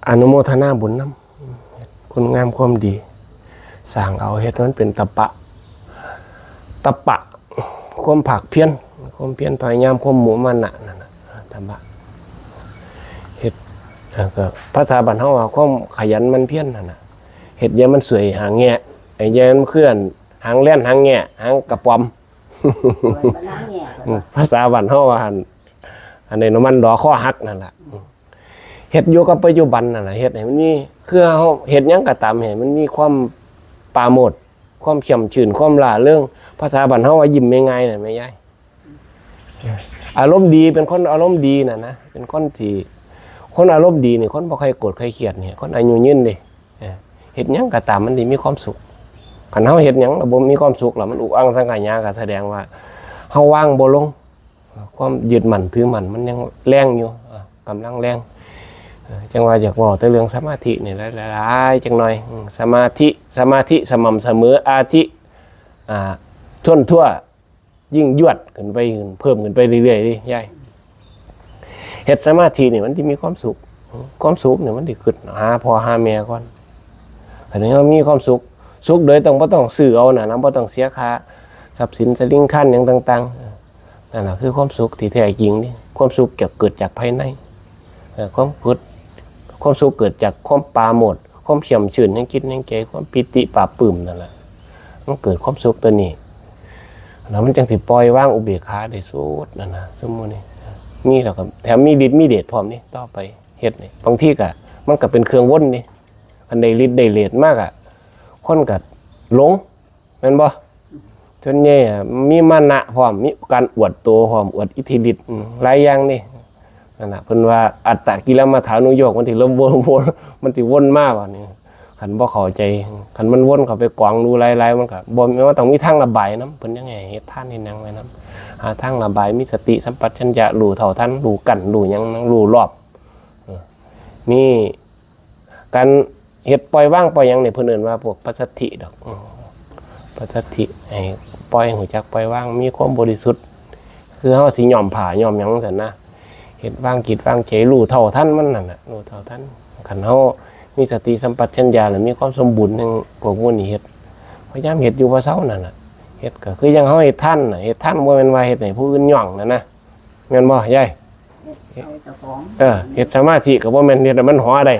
อนุโมทนาบุญนำคุณงามความดีสร้างเอาเฮ็ดนั้นเป็นตะปะความผักเพี้ยนความเพี้ยนพยายามความหมู่มันน่ะนั่นน่ะตะปะเฮ็ดก็ภาษาบ้านเฮาว่าความขยันมันเพี้ยนนั่นน่ะเฮ็ดอย่ามันสวยหางแงะไอ้แย่มันเคลื่อนหางแล่นหางแงะหางกระป๋อมภาษาบ้านเฮาว่าอันนี้มันดอข้อหักนั่นล่ะเฮ็ดอยู่กับปัจจุบันนั่นแหละเฮ็ดให้มันมีคือเฮาเฮ็ดหยังก็ตามให้มันมีความปราโมทย์ความเฉ่ำชื่นความร่าเริงภาษาบ้านเฮาว่ายิ้มง่ายๆน่ะแม่ยายอารมณ์ดีเป็นคนอารมณ์ดีน่ะนะเป็นคนที่คนอารมณ์ดีนี่คนบ่ค่อยโกรธค่อยเครียดนี่คนอายุยืนดิเฮ็ดหยังก็ตามมันสิมีความสุขคันเฮาเฮ็ดหยังแล้วบ่มีความสุขแล้วมันอุกอังสังขยาก็แสดงว่าเฮาวางบ่ลงความยึดมั่นถือมั่นมันยังแรงอยู่กำลังแรงจังว่าอยากบอกแต่เรื่องสมาธินี่หลายๆจังหน่อยสมาธิสม่ำเสมออาธิท่วนทั่วยิ่งยวดขึ้นไปเพิ่มขึ้นไปเรื่อยๆดิยายเฮ็ดสมาธินี่มันที่มีความสุขเนี่ยมันที่ขึ้นหาพ่อหาแม่ก่อนอันนี้มันมีความสุขโดยบ่ต้องซื้อเอาน่ะบ่ต้องเสียค่าทรัพย์สินสลิงคั่นอย่างต่างๆนั่นน่ะคือความสุขที่แท้จริงนี่ความสุขเกิดจากภายในความสุขเกิดจากความปราโมทย์ความเฉ่ำชื่นในจิตในใจความปิติปราบปลื้มนั่นแหละมันเกิดความสุขตัวนี้แล้วมันจังสิปล่อยวางอุเบกขาได้สุดนั่นนะสมมุตินี่มีแล้วก็แถมมีฤทธิ์มีเดชพร้อมนี่ต่อไปเฮ็ดนี่บางทีก็มันก็เป็นเครื่องวนนี่อันใดฤทธิ์ได้เดชมากอ่ะคนก็หลงแม่นบ่จนแย่มีมานะพร้อมมีการอวดตัวพร้อมอวดอิทธิฤทธิ์หลายอย่างนี่นั่นน่ะเพิ่นว่าอัตตกิลมัฏฐานุโยคมันสิลมวนมันสิวนมาว่านี่คันบ่เข้าใจคันมันวนเข้าไปกวางดูหลายๆมันก็บ่แม่นว่าต้องมีทางระบายนำเพิ่นยังไงเฮ็ดทานนี่นังไว้นำหาทางระบายมีสติสัมปชัญญะรู้เท่าทันรู้กันรู้หยังรู้รอบนี่การเฮ็ดปล่อยวางปล่อยหยังนี่เพิ่นเอิ้นว่าพวกปัสสัทธิดอกปัสสัทธิให้ปล่อยหูจักปล่อยวางมีความบริสุทธิ์คือเฮาสิยอมผ่ายอมหยังซั่นนะเฮ็ดวางจิตวางใจรู้เท่าทันมันนั่นน่ะรู้เท่าทันคันเฮามีสติสัมปชัญญะแล้วมีความสมบูรณ์ในพวกนี้เฮ็ดพยายามเฮ็ดอยู่บ่เซานั่นน่ะเฮ็ดก็คือยังเฮาเฮ็ดทันน่ะเฮ็ดทันบ่แม่นว่าเฮ็ดให้ผู้อื่นย่องนั่นนะแม่นบ่ยายเฮ็ดสมาธิก็บ่แม่นเฮ็ดให้มันหอได้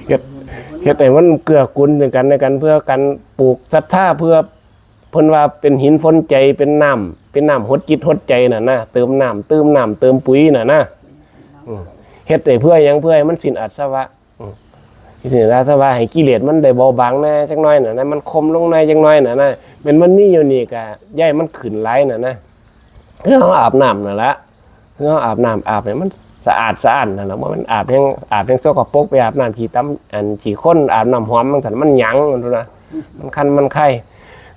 เฮ็ดให้มันเกื้อกูลกันในกันเพื่อกันปลูกศรัทธาเพื่อเพิ่นว่าเป็นหินฝนใจเป็นน้ำหดจิตหดใจน่ะนะเติมน้ำเติมปุ๋ยน่ะนะเฮ็ดได้เพื่อหยังเพื่อให้มันสิ้นอาสวะสิ้นอาสวะให้กิเลสมันได้เบาบางแน่จักหน่อยน่ะนะมันคมลงในจักหน่อยน่ะนะมันมีอยู่นี่ก็ย้ายมันขึ้นหลายน่ะนะคือเฮาอาบน้ำนั่นล่ะคือเฮาอาบน้ำอาบให้มันสะอาดนั่นล่ะบ่มันอาบแห่งสกปรกไปอาบน้ำขี้ตำขี้ข้นอาบน้ำหอมมันซั่นมันหยังนั่นนะมันคันมันไข้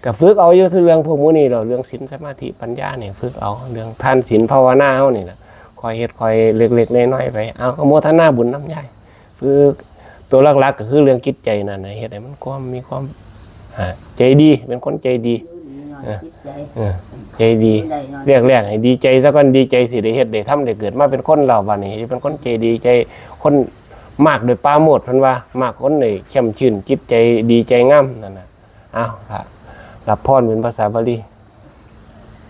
ก็ฝึกเอาอยู่เรื่องพวกมื้อนี้เรื่องศีลสมาธิปัญญานี่ฝึกเอาเรื่องทานศีลภาวนาเฮานี่ล่ะคอยเฮ็ดคอยเล็กๆน้อยๆไปเอาอนุโมทนาบุญนำยายฝึกตัวหลักๆก็คือเรื่องจิตใจนั่นน่ะเฮ็ดให้มันมีความใจดีเป็นคนใจดีใจดีเรียกให้ดีใจซะก่อนดีใจสิได้เฮ็ดได้ทำได้เกิดมาเป็นคนเราบัดนี้เป็นคนใจดีใจคนมากด้วยปราโมทย์เพิ่นว่ามากคนได้เข้มชื่นจิตใจดีใจงามนั่นน่ะเอาครับรับพรเป็นภาษาบาลี